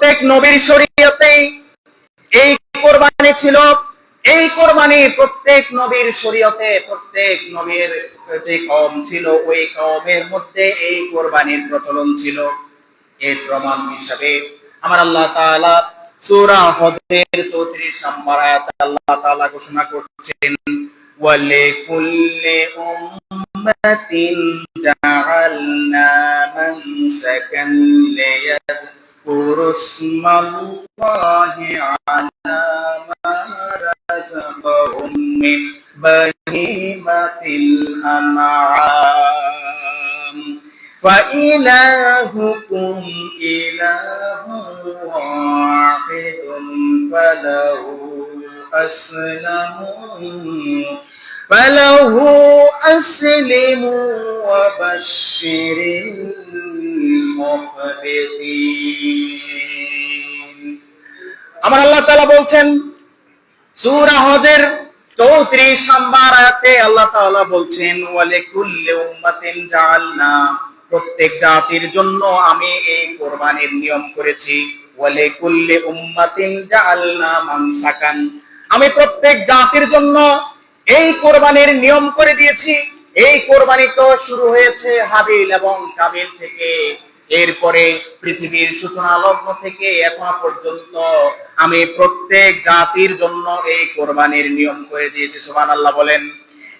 প্রত্যেক নবীর শরীয়তেই এই কোরবানি ছিল। এই কোরবানি প্রত্যেক নবীর শরীয়তে, প্রত্যেক নবীর যে কওম ছিল ওই কওমের মধ্যে এই কোরবানির প্রচলন ছিল। এর প্রমাণ হিসাবে আমার আল্লাহ তাআলা সূরা হজের 34 নম্বর আয়াতে আল্লাহ তাআলা ঘোষণা করছেন, ওয়ালিকুল্লি উম্মাতিন জাআলনা মানসাকান লিয়াযকুরুসমাল্লাহি আলা মা রাযাকাহুম মিন বাহিমাতিল আনআম فإلهكم إله واحد فله أسلموا وبشر المخبتين। আমার আল্লাহ তাআলা বলছেন সূরা হজের 34 নম্বর আয়াতে আল্লাহ তাআলা বলছেন, ওয়ালিকুল্লি উম্মাতিন জাআলনা, প্রত্যেক জাতির জন্য আমি এই কোরবানির নিয়ম করেছি। ওয়ালিকুল্লি উম্মাতিন জাআলনা মানসাকান, আমি প্রত্যেক জাতির জন্য এই কোরবানির নিয়ম করে দিয়েছি। এই কোরবানি তো শুরু হয়েছে হাবিল এবং কাবিল থেকে। এরপরে পৃথিবীর সূচনা লগ্ন থেকে এখন পর্যন্ত আমি প্রত্যেক জাতির জন্য এই কোরবানির নিয়ম করে দিয়েছি। সুবহানাল্লাহ বলেন।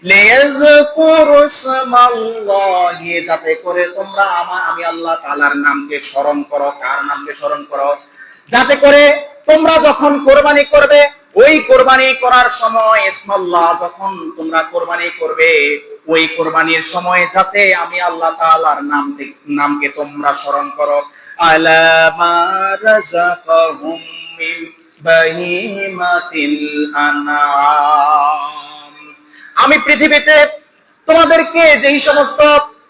লিয়াযকুরুসমাল্লাহি, যাতে করে তোমরা আমি আল্লাহ তাআলার নামকে স্মরণ করো। কার নামকে স্মরণ করো? যাতে করে তোমরা যখন কোরবানি করবে, ওই কোরবানি করার সময় ইসমাল্লাহ, যখন তোমরা কোরবানি করবে ওই কোরবানির সময় যাতে আমি আল্লাহ তাআলার নামকে তোমরা স্মরণ করো। আলা মা রাযাকাহুম মিন বাহিমাতিল আনআম, আমি পৃথিবীতে তোমাদেরকে যেই সমস্ত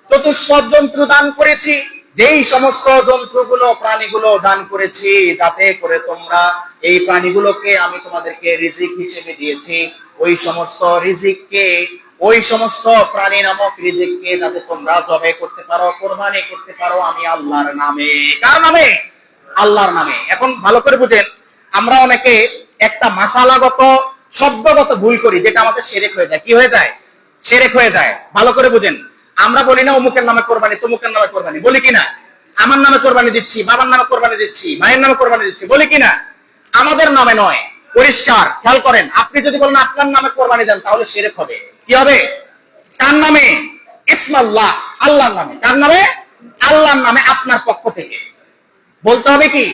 চতুষ্পদ জন্তু দান করেছি, যেই সমস্ত জন্তুগুলো প্রাণীগুলো দান করেছি, যাতে করে তোমরা এই প্রাণীগুলোকে আমি তোমাদেরকে রিজিক হিসেবে দিয়েছি, ওই সমস্ত রিজিককে, ওই সমস্ত প্রাণী নামক রিজিককে যাতে তোমরা জবাই করতে পারো, কোরবানি করতে পারো আমি আল্লাহর নামে। কার নামে? আল্লাহর নামে। এখন ভালো করে বুঝেন, আমরা অনেকে একটা মাসালাগত শব্দগত ভুল করি, যেটা আমাদের শিরক হয়ে যায়। কি হয়ে যায়? শিরক হয়ে যায়। ভালো করে বুঝেন, আমরা বলি না অমুকের নামে কোরবানি, তমুকের নামে কোরবানি, বলি কিনা? আমার নামে কোরবানি দিচ্ছি, বাবার নামে কোরবানি দিচ্ছি, মায়ের নামে কোরবানি দিচ্ছি, বলি কিনা? আমাদের নামে নয়। পরিষ্কার খেয়াল করেন, আপনি যদি বলেন আপনার নামে কোরবানি দেন তাহলে শিরক হবে। কি হবে? কার নামে? ইসমাল্লাহ, আল্লাহর নামে। কার নামে? আল্লাহর নামে। আপনার পক্ষ থেকে বলতে হবে কি